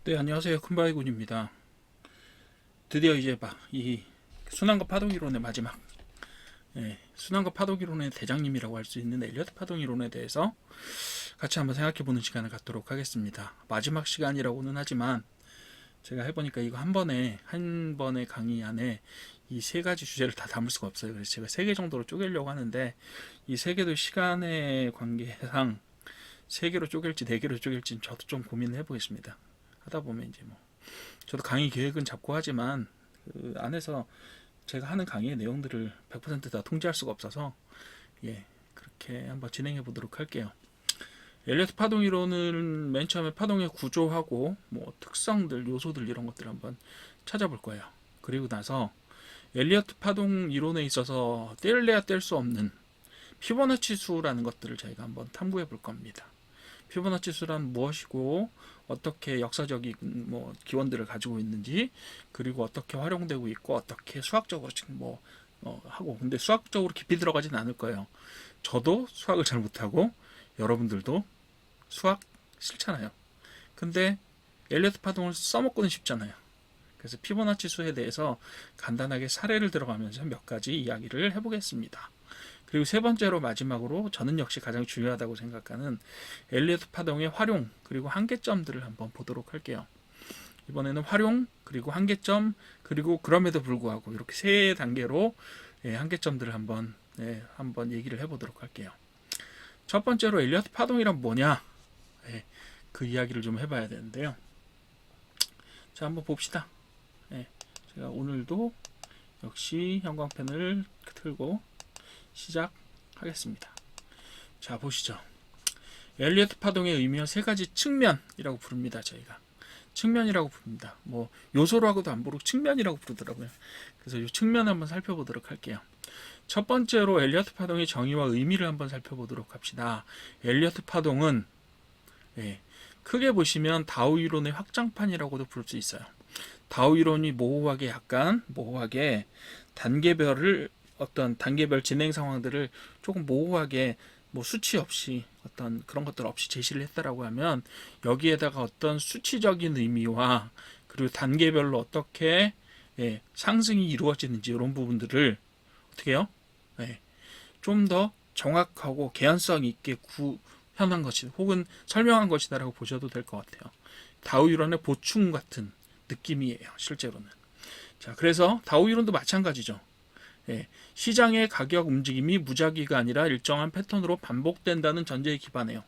네, 안녕하세요. 큰바위군입니다. 드디어 이제 막 이 순환과 파동 이론의 마지막, 순환과 파동 이론의 대장님이라고 할 수 있는 엘리어트 파동 이론에 대해서 같이 한번 생각해보는 시간을 갖도록 하겠습니다. 마지막 시간이라고는 하지만 제가 해보니까 이거 한 번의 강의 안에 이 세 가지 주제를 다 담을 수가 없어요. 그래서 제가 세 개 정도로 쪼개려고 하는데 이 세 개도 시간의 관계상 세 개로 쪼갤지 네 개로 쪼갤지 저도 좀 고민을 해보겠습니다. 하다 보면 이제 뭐 저도 강의 계획은 잡고 하지만 그 안에서 제가 하는 강의의 내용들을 100%다 통제할 수가 없어서 그렇게 한번 진행해 보도록 할게요. 엘리어트 파동 이론은 맨 처음에 파동의 구조하고 뭐 특성들, 요소들 이런 것들을 한번 찾아볼 거예요. 그리고 나서 엘리어트 파동 이론에 있어서 뗄래야 뗄 수 없는 피보나치 수라는 것들을 저희가 한번 탐구해 볼 겁니다. 피보나치 수란 무엇이고 어떻게 역사적인 뭐 기원들을 가지고 있는지, 그리고 어떻게 활용되고 있고 어떻게 수학적으로 지금 하고, 근데 수학적으로 깊이 들어가진 않을 거예요. 저도 수학을 잘 못하고 여러분들도 수학 싫잖아요. 근데 엘리어트 파동을 써먹고는 싶잖아요. 그래서 피보나치 수에 대해서 간단하게 사례를 들어가면서 몇 가지 이야기를 해보겠습니다. 그리고 세 번째로 마지막으로 저는 역시 가장 중요하다고 생각하는 엘리어트 파동의 활용 그리고 한계점들을 한번 보도록 할게요. 이번에는 활용 그리고 한계점 그리고 그럼에도 불구하고 이렇게 세 단계로 한계점들을 한번 얘기를 해보도록 할게요. 첫 번째로 엘리어트 파동이란 뭐냐, 그 이야기를 좀 해봐야 되는데요. 자, 한번 봅시다. 제가 오늘도 역시 형광펜을 틀고 시작하겠습니다. 자, 보시죠. 엘리어트 파동의 의미와 세 가지 측면이라고 부릅니다. 저희가 측면이라고 부릅니다. 뭐 요소라고도 안 부르고 측면이라고 부르더라고요. 그래서 이 측면 한번 살펴보도록 할게요. 첫 번째로 엘리어트 파동의 정의와 의미를 한번 살펴보도록 합시다. 엘리어트 파동은 크게 보시면 다우 이론의 확장판이라고도 부를 수 있어요. 다우 이론이 약간 모호하게 어떤 단계별 진행 상황들을 조금 모호하게 뭐 수치 없이 어떤 그런 것들 없이 제시를 했다라고 하면, 여기에다가 어떤 수치적인 의미와 그리고 단계별로 어떻게 상승이 이루어지는지 이런 부분들을 어떻게 해요? 좀 더 정확하고 개연성 있게 구현한 것이 혹은 설명한 것이다라고 보셔도 될 것 같아요. 다우 이론의 보충 같은 느낌이에요, 실제로는. 자, 그래서 다우 이론도 마찬가지죠. 시장의 가격 움직임이 무작위가 아니라 일정한 패턴으로 반복된다는 전제에 기반해요.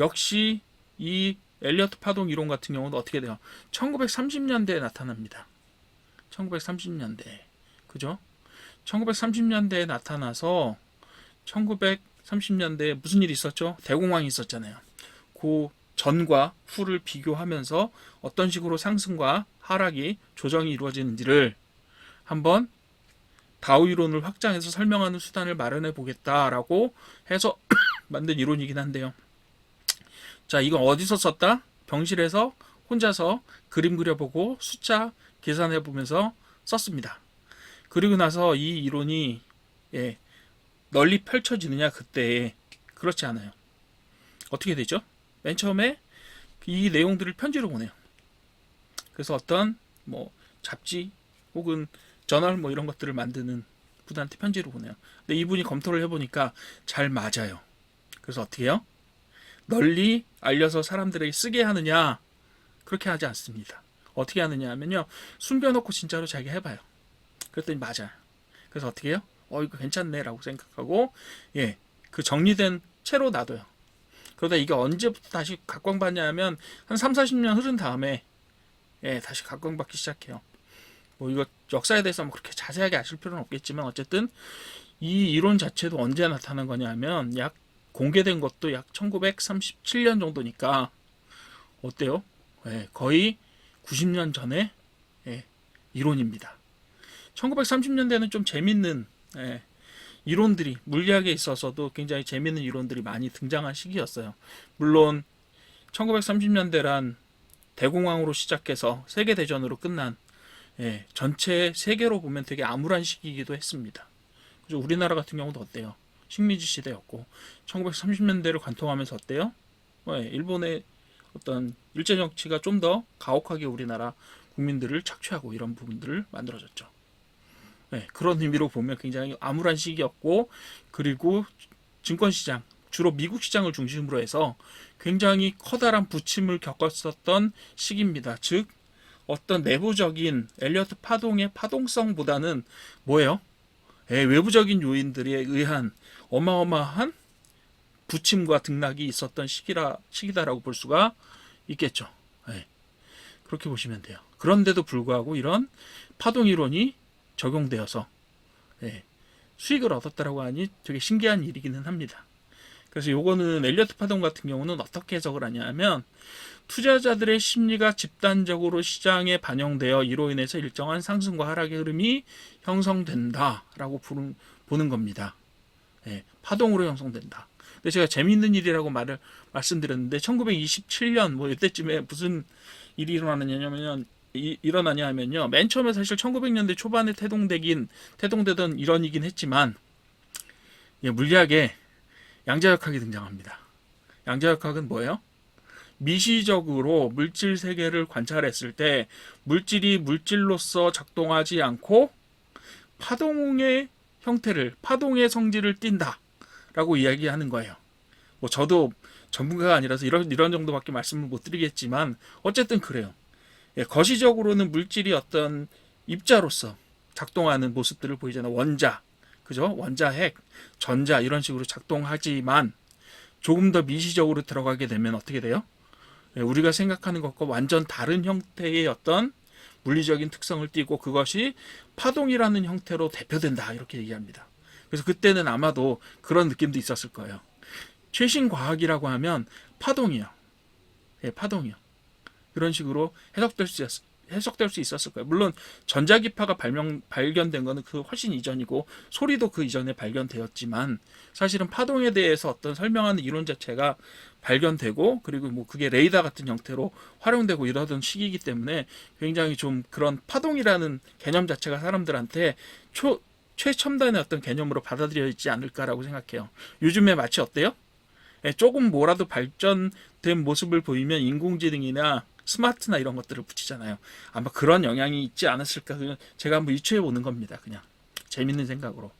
역시 이 엘리어트 파동 이론 같은 경우는 어떻게 돼요? 1930년대에 나타납니다. 1930년대. 그죠? 1930년대에 나타나서 1930년대에 무슨 일이 있었죠? 대공황이 있었잖아요. 그 전과 후를 비교하면서 어떤 식으로 상승과 하락이 조정이 이루어지는지를 한번 다우 이론을 확장해서 설명하는 수단을 마련해 보겠다라고 해서 만든 이론이긴 한데요. 자, 이건 어디서 썼다? 병실에서 혼자서 그림 그려보고 숫자 계산해 보면서 썼습니다. 그리고 나서 이 이론이 널리 펼쳐지느냐, 그때 그렇지 않아요. 어떻게 되죠? 맨 처음에 이 내용들을 편지로 보내요. 그래서 어떤 뭐 잡지 혹은 저널 뭐 이런 것들을 만드는 분한테 편지로 보내요. 근데 이분이 검토를 해보니까 잘 맞아요. 그래서 어떻게 해요? 널리 알려서 사람들에게 쓰게 하느냐? 그렇게 하지 않습니다. 어떻게 하느냐 하면요, 숨겨놓고 진짜로 자기가 해봐요. 그랬더니 맞아요. 그래서 어떻게 해요? 이거 괜찮네 라고 생각하고 그 정리된 채로 놔둬요. 그러다 이게 언제부터 다시 각광받냐 하면 한 3, 40년 흐른 다음에 다시 각광받기 시작해요. 뭐 이거 역사에 대해서 그렇게 자세하게 아실 필요는 없겠지만, 어쨌든 이 이론 자체도 언제 나타난 거냐 하면 공개된 것도 약 1937년 정도니까 어때요? 거의 90년 전의 이론입니다. 1930년대는 좀 재밌는 이론들이, 물리학에 있어서도 굉장히 재밌는 이론들이 많이 등장한 시기였어요. 물론 1930년대란 대공황으로 시작해서 세계대전으로 끝난 전체 세계로 보면 되게 암울한 시기이기도 했습니다. 그죠? 우리나라 같은 경우도 어때요? 식민지 시대였고 1930년대를 관통하면서 어때요? 일본의 어떤 일제 정치가 좀 더 가혹하게 우리나라 국민들을 착취하고 이런 부분들을 만들어졌죠. 네, 그런 의미로 보면 굉장히 암울한 시기였고, 그리고 증권시장, 주로 미국 시장을 중심으로 해서 굉장히 커다란 부침을 겪었었던 시기입니다. 즉 어떤 내부적인 엘리어트 파동의 파동성보다는 뭐예요? 외부적인 요인들에 의한 어마어마한 부침과 등락이 있었던 시기다라고 볼 수가 있겠죠. 네, 그렇게 보시면 돼요. 그런데도 불구하고 이런 파동 이론이 적용되어서 수익을 얻었다라고 하니 되게 신기한 일이기는 합니다. 그래서 요거는 엘리어트 파동 같은 경우는 어떻게 해석을 하냐면, 투자자들의 심리가 집단적으로 시장에 반영되어 이로 인해서 일정한 상승과 하락의 흐름이 형성된다라고 보는 겁니다. 파동으로 형성된다. 근데 제가 재미있는 일이라고 말씀드렸는데 1927년 뭐 이때쯤에 무슨 일이 일어나냐 하면요. 맨 처음에 사실 1900년대 초반에 태동되던 이론이긴 했지만 물리학에 양자역학이 등장합니다. 양자역학은 뭐예요? 미시적으로 물질 세계를 관찰했을 때 물질이 물질로서 작동하지 않고 파동의 형태를, 파동의 성질을 띈다라고 이야기하는 거예요. 뭐 저도 전문가가 아니라서 이런 정도밖에 말씀을 못 드리겠지만 어쨌든 그래요. 거시적으로는 물질이 어떤 입자로서 작동하는 모습들을 보이잖아요. 원자, 그죠? 원자, 핵, 전자 이런 식으로 작동하지만 조금 더 미시적으로 들어가게 되면 어떻게 돼요? 우리가 생각하는 것과 완전 다른 형태의 어떤 물리적인 특성을 띠고 그것이 파동이라는 형태로 대표된다 이렇게 얘기합니다. 그래서 그때는 아마도 그런 느낌도 있었을 거예요. 최신 과학이라고 하면 파동이요. 파동이요. 그런 식으로 해석될 수 있었을 거예요. 물론 전자기파가 발견된 거는 그 훨씬 이전이고 소리도 그 이전에 발견되었지만 사실은 파동에 대해서 어떤 설명하는 이론 자체가 발견되고 그리고 뭐 그게 레이더 같은 형태로 활용되고 이러던 시기이기 때문에 굉장히 좀 그런 파동이라는 개념 자체가 사람들한테 최첨단의 어떤 개념으로 받아들여지지 않을까라고 생각해요. 요즘에 마치 어때요? 조금 뭐라도 발전된 모습을 보이면 인공지능이나 스마트나 이런 것들을 붙이잖아요. 아마 그런 영향이 있지 않았을까. 제가 한번 유추해 보는 겁니다. 그냥 재밌는 생각으로.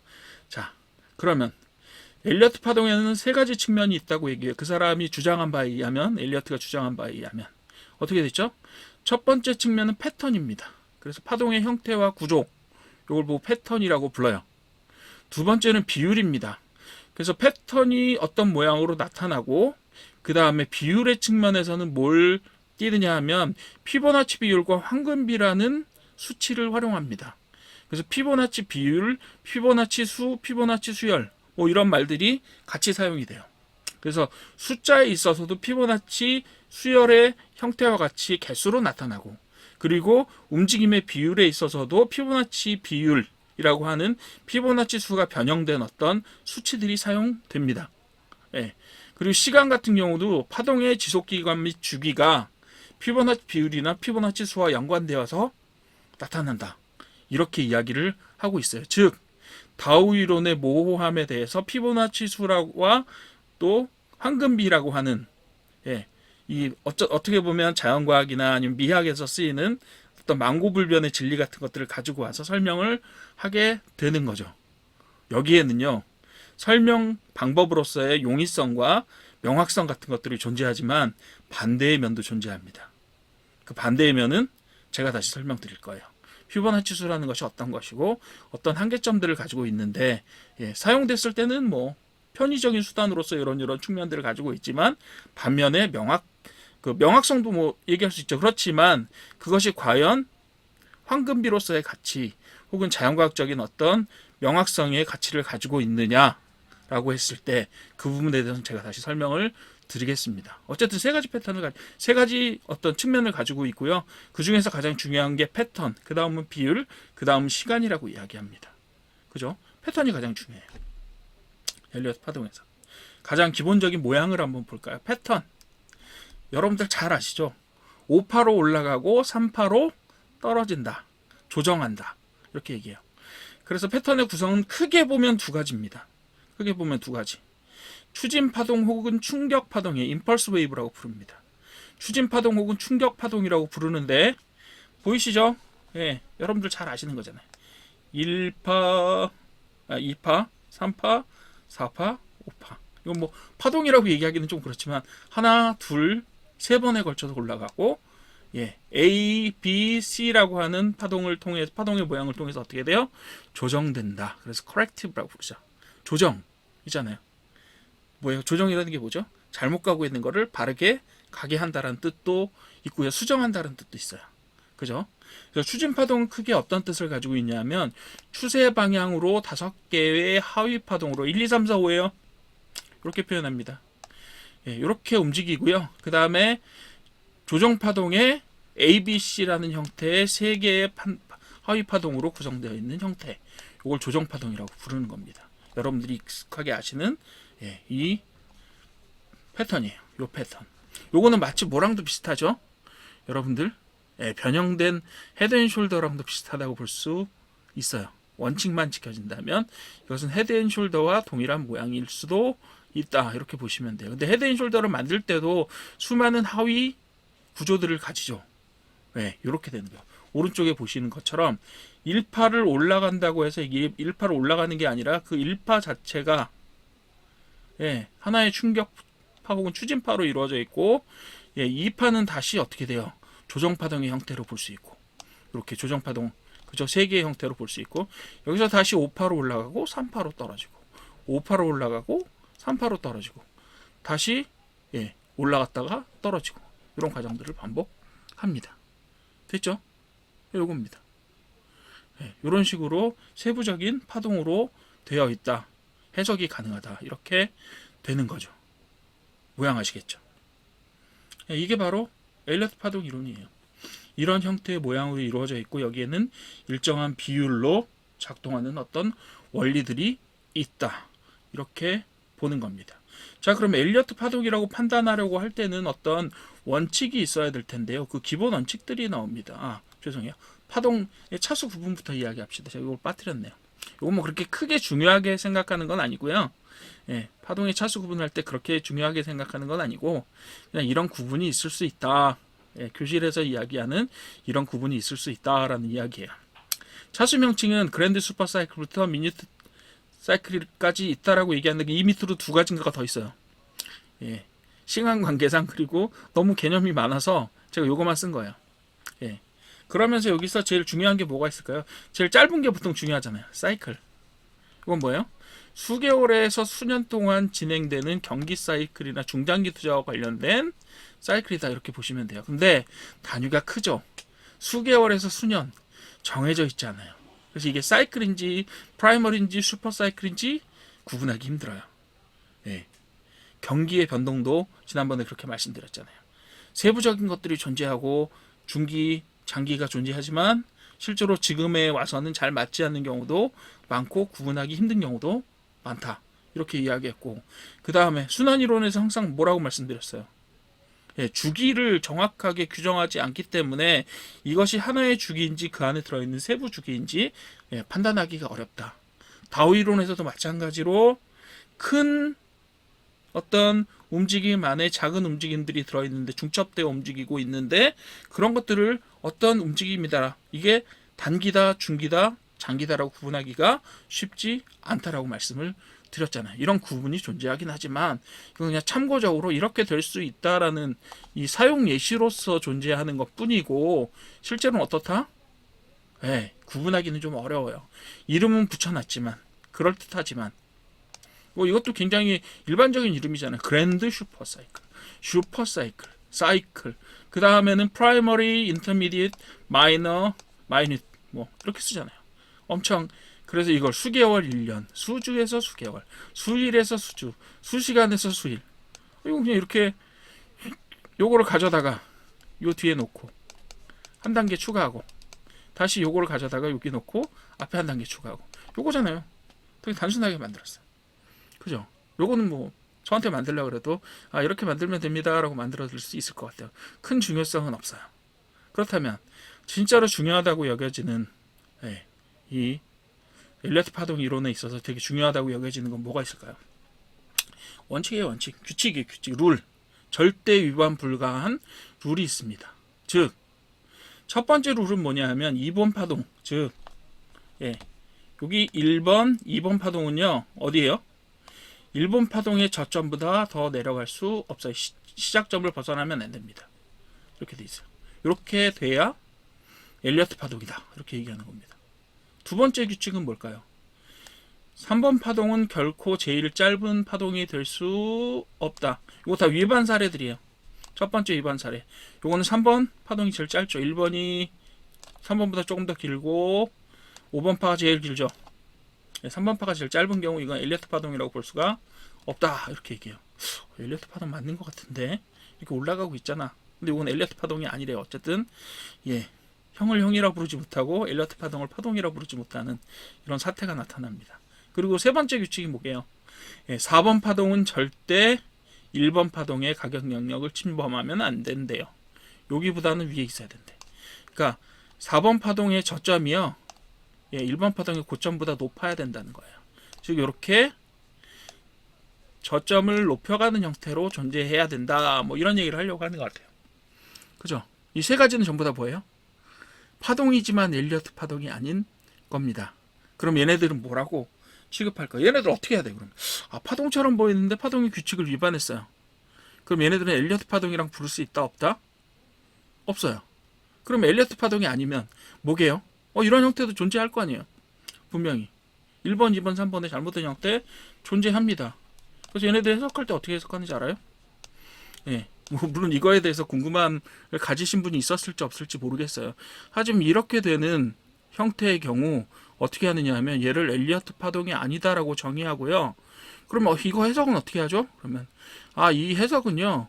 자, 그러면 엘리어트 파동에는 세 가지 측면이 있다고 얘기해요. 그 사람이 주장한 바에 의하면, 엘리어트가 주장한 바에 의하면 어떻게 됐죠? 첫 번째 측면은 패턴입니다. 그래서 파동의 형태와 구조, 이걸 보고 패턴이라고 불러요. 두 번째는 비율입니다. 그래서 패턴이 어떤 모양으로 나타나고 그 다음에 비율의 측면에서는 뭘 띄느냐 하면 피보나치 비율과 황금비라는 수치를 활용합니다. 그래서 피보나치 비율, 피보나치 수, 피보나치 수열 뭐 이런 말들이 같이 사용이 돼요. 그래서 숫자에 있어서도 피보나치 수열의 형태와 같이 개수로 나타나고 그리고 움직임의 비율에 있어서도 피보나치 비율이라고 하는 피보나치 수가 변형된 어떤 수치들이 사용됩니다. 그리고 시간 같은 경우도 파동의 지속기간 및 주기가 피보나치 비율이나 피보나치 수와 연관되어서 나타난다. 이렇게 이야기를 하고 있어요. 즉 다우 이론의 모호함에 대해서 피보나치 수와 또 황금비라고 하는 어떻게 보면 자연과학이나 아니면 미학에서 쓰이는 어떤 만고불변의 진리 같은 것들을 가지고 와서 설명을 하게 되는 거죠. 여기에는요. 설명 방법으로서의 용이성과 명확성 같은 것들이 존재하지만 반대의 면도 존재합니다. 그 반대의 면은 제가 다시 설명드릴 거예요. 피보나치 수라는 것이 어떤 것이고 어떤 한계점들을 가지고 있는데 사용됐을 때는 뭐 편의적인 수단으로서 이런 측면들을 가지고 있지만 반면에 명확성도 뭐 얘기할 수 있죠. 그렇지만 그것이 과연 황금비로서의 가치 혹은 자연과학적인 어떤 명확성의 가치를 가지고 있느냐라고 했을 때 그 부분에 대해서는 제가 다시 설명을 드리겠습니다. 어쨌든 세 가지 어떤 측면을 가지고 있고요. 그 중에서 가장 중요한 게 패턴, 그 다음은 비율, 그 다음은 시간이라고 이야기합니다. 그죠? 패턴이 가장 중요해요. 엘리어트 파동에서 가장 기본적인 모양을 한번 볼까요? 패턴. 여러분들 잘 아시죠? 5파로 올라가고 3파로 떨어진다. 조정한다. 이렇게 얘기해요. 그래서 패턴의 구성은 크게 보면 두 가지입니다. 크게 보면 두 가지. 추진 파동 혹은 충격 파동의 임펄스 웨이브라고 부릅니다. 추진 파동 혹은 충격 파동이라고 부르는데 보이시죠? 예, 여러분들 잘 아시는 거잖아요. 1파, 2파, 3파, 4파, 5파. 이건 뭐 파동이라고 얘기하기는 좀 그렇지만 하나, 둘, 세 번에 걸쳐서 올라가고 예, A, B, C라고 하는 파동을 통해 파동의 모양을 통해서 어떻게 돼요? 조정된다. 그래서 corrective라고 부르죠. 조정이잖아요. 뭐예요? 조정이라는 게 뭐죠? 잘못 가고 있는 거를 바르게 가게 한다는 뜻도 있고요. 수정한다는 뜻도 있어요. 그죠? 그래서 추진 파동은 크게 어떤 뜻을 가지고 있냐면 추세 방향으로 5개의 하위 파동으로 1, 2, 3, 4, 5예요. 이렇게 표현합니다. 예, 이렇게 움직이고요. 그 다음에 조정 파동의 ABC라는 형태의 3개의 하위 파동으로 구성되어 있는 형태. 이걸 조정 파동이라고 부르는 겁니다. 여러분들이 익숙하게 아시는 예, 이 패턴이에요. 이 패턴. 요거는 마치 뭐랑도 비슷하죠? 여러분들 예, 변형된 헤드앤숄더랑도 비슷하다고 볼 수 있어요. 원칙만 지켜진다면 이것은 헤드앤숄더와 동일한 모양일 수도 있다. 이렇게 보시면 돼요. 근데 헤드앤숄더를 만들 때도 수많은 하위 구조들을 가지죠. 네, 이렇게 되는 거예요. 오른쪽에 보시는 것처럼 1파를 올라간다고 해서 이게 1파를 올라가는 게 아니라 그 1파 자체가 예, 하나의 충격파 혹은 추진파로 이루어져 있고 예, 2파는 다시 어떻게 돼요? 조정파동의 형태로 볼 수 있고 이렇게 조정파동 그죠? 3개의 형태로 볼 수 있고 여기서 다시 5파로 올라가고 3파로 떨어지고 5파로 올라가고 3파로 떨어지고 다시 예, 올라갔다가 떨어지고 이런 과정들을 반복합니다. 됐죠? 요겁니다. 예, 이런 식으로 세부적인 파동으로 되어 있다. 해석이 가능하다. 이렇게 되는 거죠. 모양 아시겠죠? 예, 이게 바로 엘리어트 파동 이론이에요. 이런 형태의 모양으로 이루어져 있고 여기에는 일정한 비율로 작동하는 어떤 원리들이 있다. 이렇게 보는 겁니다. 자, 그럼 엘리어트 파동이라고 판단하려고 할 때는 어떤 원칙이 있어야 될 텐데요. 그 기본 원칙들이 나옵니다. 죄송해요. 파동의 차수 구분부터 이야기합시다. 제가 이걸 빠뜨렸네요. 이건 뭐 그렇게 크게 중요하게 생각하는 건 아니고요. 예, 파동의 차수 구분할 때 그렇게 중요하게 생각하는 건 아니고 그냥 이런 구분이 있을 수 있다. 예, 교실에서 이야기하는 이런 구분이 있을 수 있다라는 이야기예요. 차수 명칭은 그랜드 슈퍼 사이클부터 미니트 사이클까지 있다라고 얘기하는데 이 밑으로 2가지인가가 더 있어요. 예, 시간 관계상 그리고 너무 개념이 많아서 제가 요거만 쓴 거예요. 예. 그러면서 여기서 제일 중요한 게 뭐가 있을까요? 제일 짧은 게 보통 중요하잖아요. 사이클. 이건 뭐예요? 수개월에서 수년 동안 진행되는 경기 사이클이나 중장기 투자와 관련된 사이클이다 이렇게 보시면 돼요. 근데 단위가 크죠. 수개월에서 수년 정해져 있지 않아요. 그래서 이게 사이클인지 프라이머리인지 슈퍼 사이클인지 구분하기 힘들어요. 예. 경기의 변동도 지난번에 그렇게 말씀드렸잖아요. 세부적인 것들이 존재하고 중기, 장기가 존재하지만 실제로 지금에 와서는 잘 맞지 않는 경우도 많고 구분하기 힘든 경우도 많다. 이렇게 이야기했고 그 다음에 순환이론에서 항상 뭐라고 말씀드렸어요. 예, 주기를 정확하게 규정하지 않기 때문에 이것이 하나의 주기인지 그 안에 들어있는 세부 주기인지 예, 판단하기가 어렵다. 다오이론에서도 마찬가지로 큰 어떤 움직임 안에 작은 움직임들이 들어있는데 중첩되어 움직이고 있는데 그런 것들을 어떤 움직임이다. 이게 단기다, 중기다, 장기다라고 구분하기가 쉽지 않다라고 말씀을 드렸잖아요. 이런 구분이 존재하긴 하지만 이건 그냥 참고적으로 이렇게 될 수 있다라는 이 사용 예시로서 존재하는 것 뿐이고 실제로는 어떻다? 네, 구분하기는 좀 어려워요. 이름은 붙여놨지만 그럴듯하지만 뭐 이것도 굉장히 일반적인 이름이잖아요. 그랜드 슈퍼 사이클, 슈퍼 사이클, 사이클. 그 다음에는 프라이머리, 인터미디엇, 마이너, 마이닛 뭐 이렇게 쓰잖아요. 엄청 그래서 이걸 수개월 1년, 수주에서 수개월, 수일에서 수주, 수시간에서 수일. 이거 그냥 이렇게 요거를 가져다가 요 뒤에 놓고 한 단계 추가하고 다시 요거를 가져다가 여기 놓고 앞에 한 단계 추가하고 요거잖아요. 되게 단순하게 만들었어요. 그죠? 요거는 뭐 저한테 만들려고 그래도 이렇게 만들면 됩니다 라고 만들어 드릴 수 있을 것 같아요. 큰 중요성은 없어요. 그렇다면 진짜로 중요하다고 여겨지는 이 엘리어트 파동 이론에 있어서 되게 중요하다고 여겨지는 건 뭐가 있을까요? 원칙이에요. 원칙. 규칙이에요. 규칙. 룰. 절대 위반 불가한 룰이 있습니다. 즉, 첫 번째 룰은 뭐냐 하면 2번 파동, 즉 여기 1번, 2번 파동은요 어디에요? 1번 파동의 저점보다 더 내려갈 수 없어요. 시작점을 벗어나면 안 됩니다. 이렇게 돼 있어요. 이렇게 돼야 엘리어트 파동이다. 이렇게 얘기하는 겁니다. 두 번째 규칙은 뭘까요? 3번 파동은 결코 제일 짧은 파동이 될 수 없다. 이거 다 위반 사례들이에요. 첫 번째 위반 사례. 요거는 3번 파동이 제일 짧죠. 1번이 3번보다 조금 더 길고 5번 파가 제일 길죠. 3번 파가 제일 짧은 경우 이건 엘리어트 파동이라고 볼 수가 없다. 이렇게 얘기해요. 엘리어트 파동 맞는 것 같은데 이렇게 올라가고 있잖아. 근데 이건 엘리어트 파동이 아니래요. 어쨌든 형을 형이라 부르지 못하고 엘리어트 파동을 파동이라 부르지 못하는 이런 사태가 나타납니다. 그리고 세 번째 규칙이 뭐게요? 4번 파동은 절대 1번 파동의 가격 영역을 침범하면 안 된대요. 여기보다는 위에 있어야 된대. 그러니까 4번 파동의 저점이요. 1번 파동의 고점보다 높아야 된다는 거예요. 즉 이렇게 저점을 높여가는 형태로 존재해야 된다. 뭐 이런 얘기를 하려고 하는 것 같아요. 그죠? 이 세 가지는 전부 다 뭐예요? 파동이지만 엘리어트 파동이 아닌 겁니다. 그럼 얘네들은 뭐라고 취급할까? 얘네들 어떻게 해야 돼? 그러면 파동처럼 보이는데 파동의 규칙을 위반했어요. 그럼 얘네들은 엘리어트 파동이랑 부를 수 있다 없다? 없어요. 그럼 엘리어트 파동이 아니면 뭐게요? 이런 형태도 존재할 거 아니에요. 분명히 1번, 2번, 3번의 잘못된 형태 존재합니다. 그래서 얘네들 해석할 때 어떻게 해석하는지 알아요? 물론 이거에 대해서 궁금함을 가지신 분이 있었을지 없을지 모르겠어요. 하지만 이렇게 되는 형태의 경우 어떻게 하느냐 하면 얘를 엘리어트 파동이 아니다라고 정의하고요. 그럼 이거 해석은 어떻게 하죠? 그러면 이 해석은요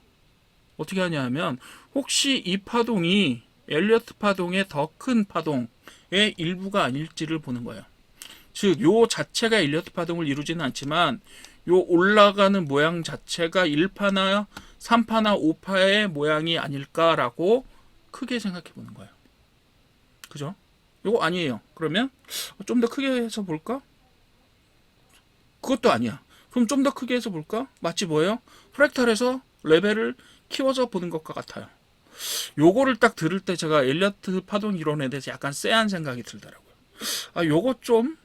어떻게 하냐 하면 혹시 이 파동이 엘리어트 파동의 더 큰 파동의 일부가 아닐지를 보는 거예요. 즉 요 자체가 엘리어트 파동을 이루지는 않지만 요 올라가는 모양 자체가 1파나 3파나 5파의 모양이 아닐까라고 크게 생각해 보는 거예요. 그죠? 요거 아니에요. 그러면 좀 더 크게 해서 볼까? 그것도 아니야. 그럼 좀 더 크게 해서 볼까? 마치 뭐예요? 프랙탈에서 레벨을 키워서 보는 것과 같아요. 요거를 딱 들을 때 제가 엘리어트 파동 이론에 대해서 약간 쎄한 생각이 들더라고요. 요거 좀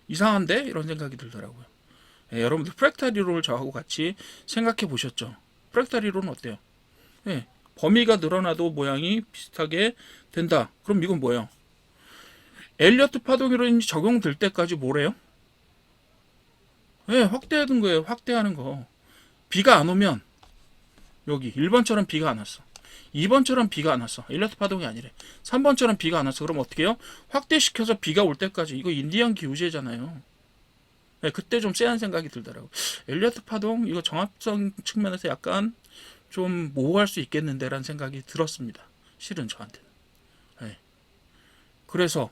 이상한데? 이런 생각이 들더라고요. 여러분들 프랙탈 이론을 저하고 같이 생각해 보셨죠? 프랙탈 이론은 어때요? 범위가 늘어나도 모양이 비슷하게 된다. 그럼 이건 뭐예요? 엘리어트 파동 이론이 적용될 때까지 뭐래요? 확대하는 거예요. 확대하는 거. 비가 안 오면 여기 1번처럼 비가 안 왔어. 2번처럼 비가 안 왔어. 엘리어트 파동이 아니래. 3번처럼 비가 안 왔어. 그럼 어떻게 해요? 확대시켜서 비가 올 때까지. 이거 인디언 기우제잖아요. 그때 좀 쎄한 생각이 들더라고. 엘리어트 파동 이거 정합성 측면에서 약간 좀 모호할 수 있겠는데 라는 생각이 들었습니다. 실은 저한테는. 그래서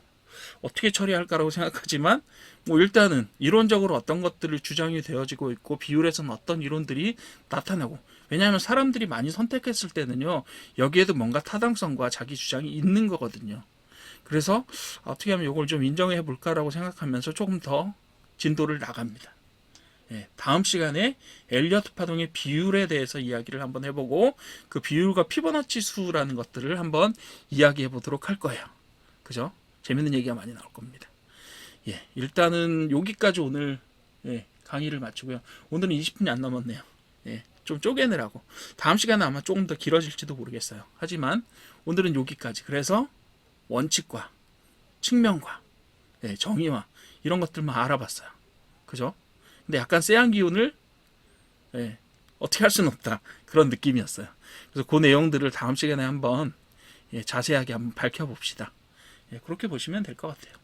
어떻게 처리할까라고 생각하지만 일단은 이론적으로 어떤 것들을 주장이 되어지고 있고 비율에서는 어떤 이론들이 나타나고, 왜냐하면 사람들이 많이 선택했을 때는요 여기에도 뭔가 타당성과 자기 주장이 있는 거거든요. 그래서 어떻게 하면 이걸 좀 인정해 볼까라고 생각하면서 조금 더 진도를 나갑니다. 다음 시간에 엘리어트 파동의 비율에 대해서 이야기를 한번 해보고 그 비율과 피보나치 수라는 것들을 한번 이야기해 보도록 할 거예요. 그죠? 재밌는 얘기가 많이 나올 겁니다. 일단은 여기까지 오늘 강의를 마치고요. 오늘은 20분이 안 넘었네요. 좀 쪼개느라고. 다음 시간은 아마 조금 더 길어질지도 모르겠어요. 하지만 오늘은 여기까지. 그래서 원칙과 측면과 정의와 이런 것들만 알아봤어요. 그죠? 근데 약간 쎄한 기운을 어떻게 할 수는 없다. 그런 느낌이었어요. 그래서 그 내용들을 다음 시간에 한번 자세하게 한번 밝혀봅시다. 그렇게 보시면 될 것 같아요.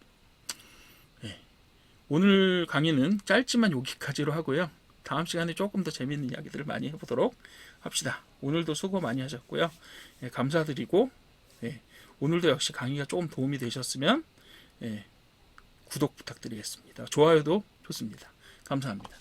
오늘 강의는 짧지만 여기까지로 하고요. 다음 시간에 조금 더 재미있는 이야기들을 많이 해보도록 합시다. 오늘도 수고 많이 하셨고요. 감사드리고 오늘도 역시 강의가 조금 도움이 되셨으면 구독 부탁드리겠습니다. 좋아요도 좋습니다. 감사합니다.